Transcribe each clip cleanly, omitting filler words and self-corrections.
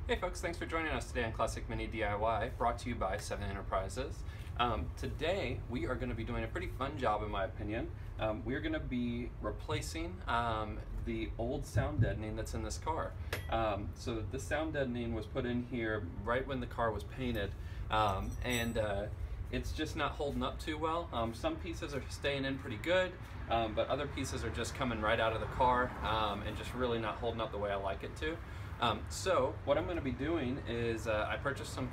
Hey folks, thanks for joining us today on Classic Mini DIY, brought to you by 7 Enterprises. Today we are going to be doing a pretty fun job in my opinion. We're going to be replacing the old sound deadening that's in this car. So the sound deadening was put in here right when the car was painted, and it's just not holding up too well. Some pieces are staying in pretty good, but other pieces are just coming right out of the car and just really not holding up the way I like it to. So what I'm going to be doing is I purchased some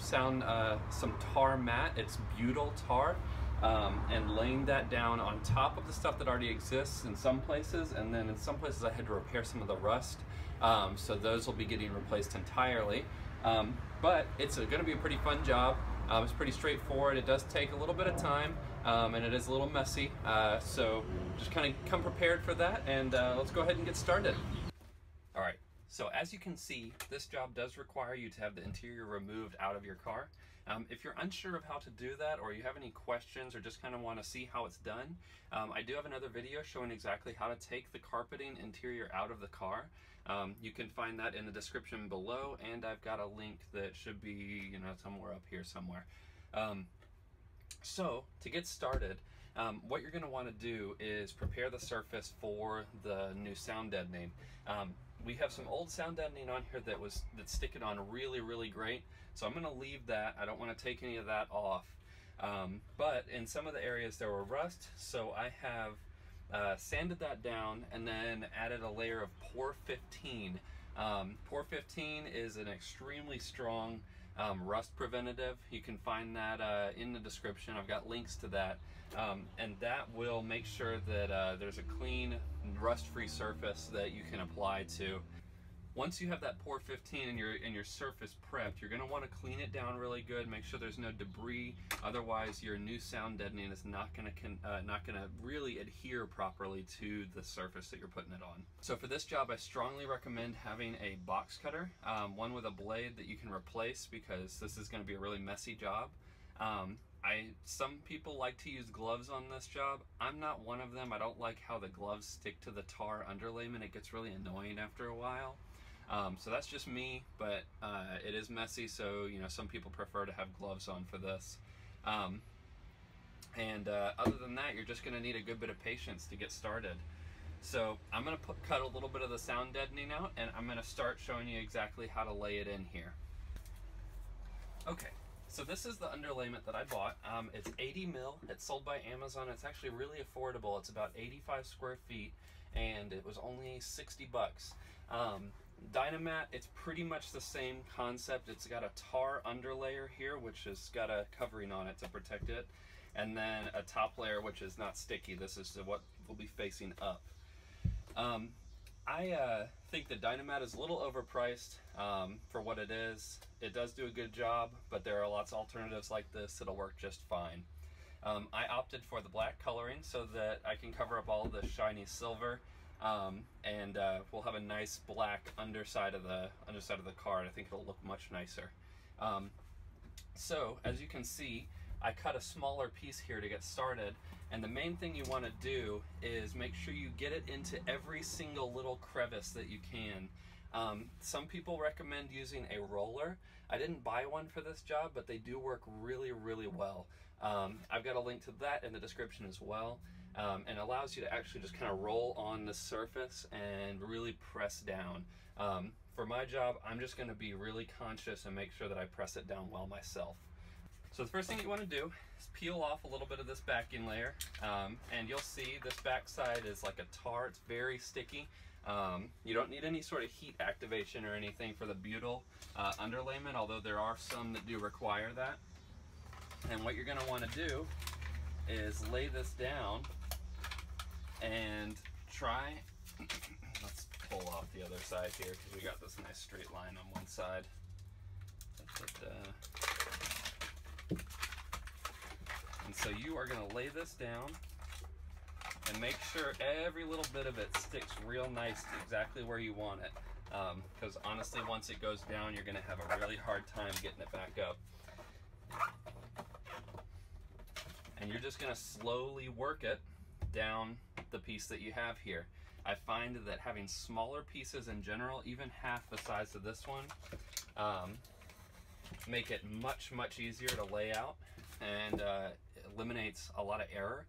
tar mat. It's butyl tar, and laying that down on top of the stuff that already exists in some places, and then in some places I had to repair some of the rust. So those will be getting replaced entirely. But it's going to be a pretty fun job. It's pretty straightforward. It does take a little bit of time, and it is a little messy. So just kind of come prepared for that, and let's go ahead and get started. All right. So as you can see, this job does require you to have the interior removed out of your car. If you're unsure of how to do that, or you have any questions, or just kind of want to see how it's done, I do have another video showing exactly how to take the carpeting interior out of the car. You can find that in the description below, and I've got a link that should be, somewhere up here somewhere. So to get started, what you're going to want to do is prepare the surface for the new sound deadening. We have some old sound deadening on here that's sticking on really great, so I'm going to leave that. I don't want to take any of that off, but in some of the areas there were rust, so I have sanded that down and then added a layer of Por 15. Por 15 is an extremely strong rust preventative. You can find that in the description. I've got links to that, and that will make sure that there's a clean, rust-free surface that you can apply to. Once you have that Por 15 and your surface prepped, you're going to want to clean it down really good, make sure there's no debris. Otherwise, your new sound deadening is not going to really adhere properly to the surface that you're putting it on. So for this job, I strongly recommend having a box cutter, one with a blade that you can replace, because this is going to be a really messy job. Some people like to use gloves on this job. I'm not one of them. I don't like how the gloves stick to the tar underlayment. It gets really annoying after a while. So that's just me, but it is messy, so some people prefer to have gloves on for this. Other than that, you're just going to need a good bit of patience to get started. So I'm going to cut a little bit of the sound deadening out, and I'm going to start showing you exactly how to lay it in here. Okay, so this is the underlayment that I bought. It's 80 mil. It's sold by Amazon. It's actually really affordable. It's about 85 square feet, and it was only 60 bucks. Dynamat, it's pretty much the same concept. It's got a tar underlayer here, which has got a covering on it to protect it, and then a top layer which is not sticky. This is what will be facing up. I think the Dynamat is a little overpriced for what it is. It does do a good job, but there are lots of alternatives like this that'll work just fine. I opted for the black coloring so that I can cover up all of the shiny silver. And we'll have a nice black underside of the car, and I think it'll look much nicer. So as you can see, I cut a smaller piece here to get started, and the main thing you want to do is make sure you get it into every single little crevice that you can. Some people recommend using a roller. I didn't buy one for this job, but they do work really well. I've got a link to that in the description as well. And it allows you to actually just kind of roll on the surface and really press down. For my job, I'm just going to be really conscious and make sure that I press it down well myself. So the first thing you want to do is peel off a little bit of this backing layer, and you'll see this backside is like a tar. It's very sticky. You don't need any sort of heat activation or anything for the butyl underlayment, although there are some that do require that. And what you're going to want to do is lay this down and try, let's pull off the other side here because we got this nice straight line on one side. And so you are going to lay this down and make sure every little bit of it sticks real nice to exactly where you want it, because honestly, once it goes down, you're going to have a really hard time getting it back up. And you're just going to slowly work it down the piece that you have here. I find that having smaller pieces in general, even half the size of this one, make it much easier to lay out, and eliminates a lot of error.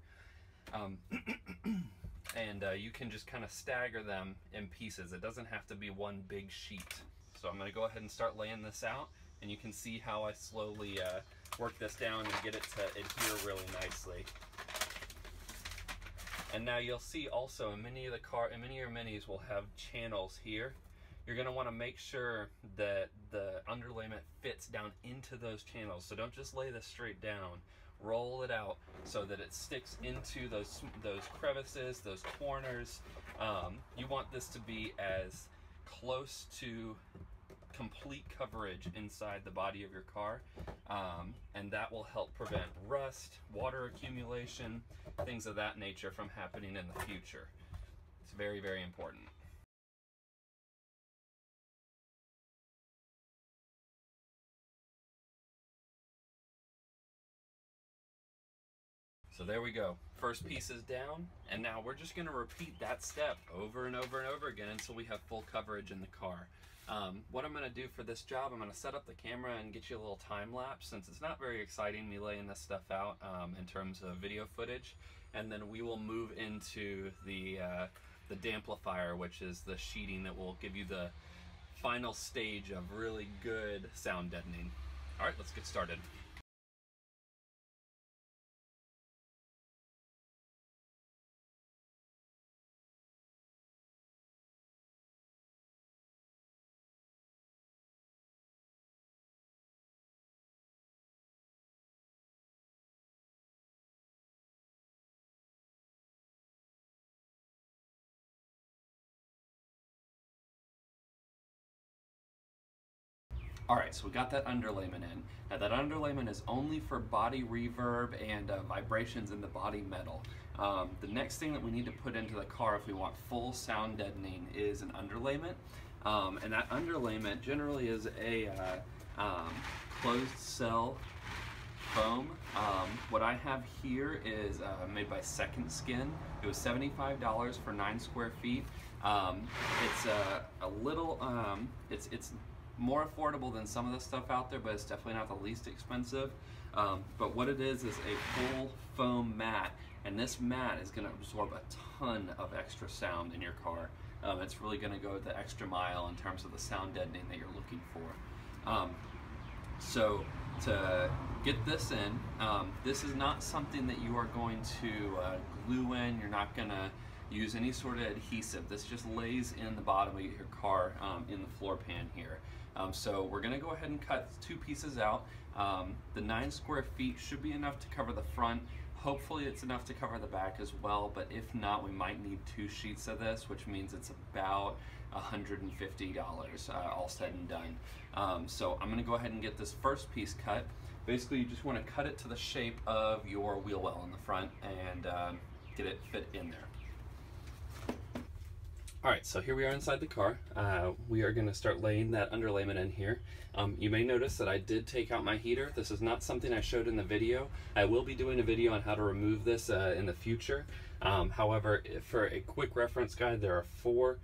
And you can just kind of stagger them in pieces. It doesn't have to be one big sheet. So I'm going to go ahead and start laying this out, and you can see how I slowly work this down and get it to adhere really nicely. And now you'll see also in many of your minis will have channels here. You're going to want to make sure that the underlayment fits down into those channels. So don't just lay this straight down. Roll it out so that it sticks into those crevices, those corners. You want this to be as close to complete coverage inside the body of your car, and that will help prevent rust, water accumulation, things of that nature from happening in the future. It's very important. So there we go. First piece is down, and now we're just going to repeat that step over and over again until we have full coverage in the car. What I'm going to do for this job, I'm going to set up the camera and get you a little time lapse, since it's not very exciting me laying this stuff out in terms of video footage, and then we will move into the damplifier, which is the sheeting that will give you the final stage of really good sound deadening. All right, let's get started. All right, so we got that underlayment in. Now that underlayment is only for body reverb and vibrations in the body metal. The next thing that we need to put into the car if we want full sound deadening is an underlayment. And that underlayment generally is a closed cell foam. What I have here is made by Second Skin. It was $75 for 9 square feet. It's a little, it's more affordable than some of the stuff out there, but it's definitely not the least expensive. But what it is a full foam mat, and this mat is going to absorb a ton of extra sound in your car. It's really going to go the extra mile in terms of the sound deadening that you're looking for. So to get this in, this is not something that you are going to glue in. You're not going to use any sort of adhesive. This just lays in the bottom of your car in the floor pan here. So we're going to go ahead and cut 2 pieces out. The 9 square feet should be enough to cover the front. Hopefully it's enough to cover the back as well, but if not, we might need 2 sheets of this, which means it's about $150 all said and done. So I'm going to go ahead and get this first piece cut. Basically, you just want to cut it to the shape of your wheel well in the front and get it fit in there. Alright, so here we are inside the car. We are going to start laying that underlayment in here. You may notice that I did take out my heater. This is not something I showed in the video. I will be doing a video on how to remove this in the future. However, for a quick reference guide, there are 4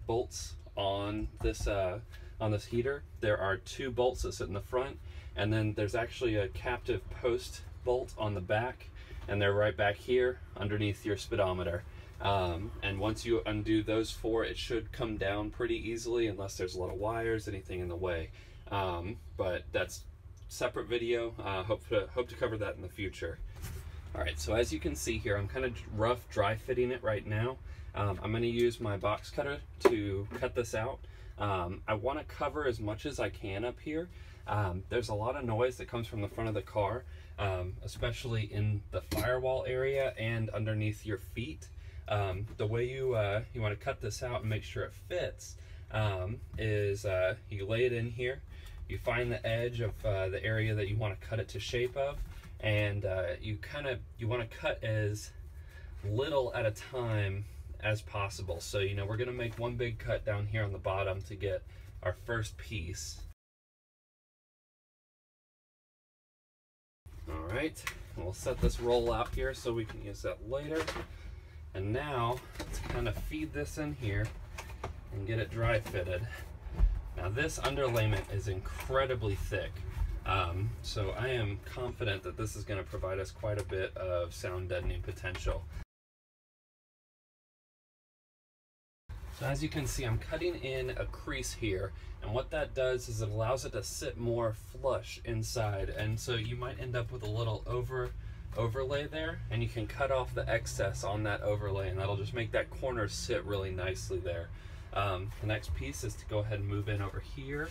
bolts on this heater. There are 2 bolts that sit in the front, and then there's actually a captive post bolt on the back, and they're right back here underneath your speedometer. And once you undo those 4, it should come down pretty easily unless there's a lot of wires, anything in the way. But that's separate video. Hope to cover that in the future. Alright, so as you can see here, I'm kind of rough dry fitting it right now. I'm going to use my box cutter to cut this out. I want to cover as much as I can up here. There's a lot of noise that comes from the front of the car, especially in the firewall area and underneath your feet. The way you want to cut this out and make sure it fits is you lay it in here, you find the edge of the area that you want to cut it to shape of, and you want to cut as little at a time as possible. So we're going to make one big cut down here on the bottom to get our first piece. Alright, we'll set this roll out here so we can use that later. And now let's kind of feed this in here and get it dry fitted. Now this underlayment is incredibly thick, so I am confident that this is going to provide us quite a bit of sound deadening potential. So as you can see, I'm cutting in a crease here, and what that does is it allows it to sit more flush inside, and so you might end up with a little overlay there, and you can cut off the excess on that overlay, and that'll just make that corner sit really nicely there. The next piece is to go ahead and move in over here.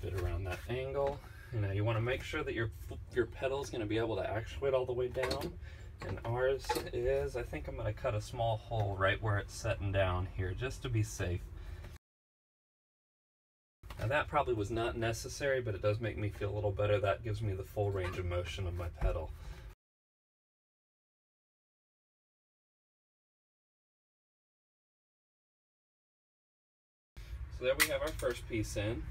Fit around that angle. And now you want to make sure that your pedal is going to be able to actuate all the way down. And ours is, I think I'm going to cut a small hole right where it's setting down here, just to be safe. Now that probably was not necessary, but it does make me feel a little better. That gives me the full range of motion of my pedal. So there we have our first piece in.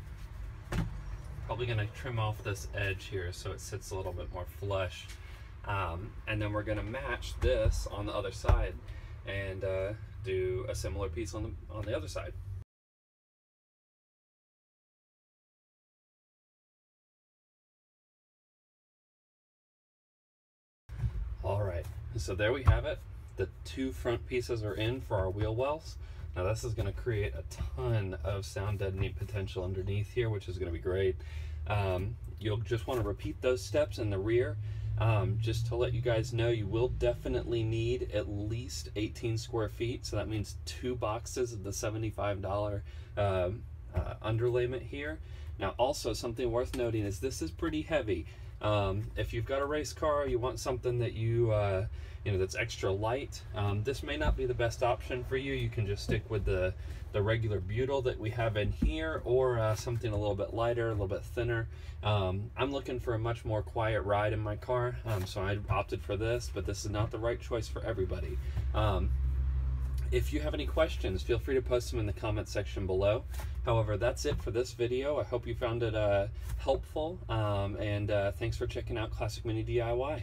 Probably going to trim off this edge here so it sits a little bit more flush. And then we're going to match this on the other side and do a similar piece on the other side. All right, so there we have it. The two front pieces are in for our wheel wells. Now this is going to create a ton of sound deadening potential underneath here, which is going to be great. You'll just want to repeat those steps in the rear. Just to let you guys know, you will definitely need at least 18 square feet. So that means 2 boxes of the $75 underlayment here. Now also something worth noting is this is pretty heavy. If you've got a race car, you want something that you know, that's extra light, this may not be the best option for you. You can just stick with the regular butyl that we have in here, or something a little bit lighter, a little bit thinner. I'm looking for a much more quiet ride in my car, so I opted for this, but this is not the right choice for everybody. If you have any questions, feel free to post them in the comment section below. However, that's it for this video. I hope you found it helpful, and thanks for checking out Classic Mini DIY.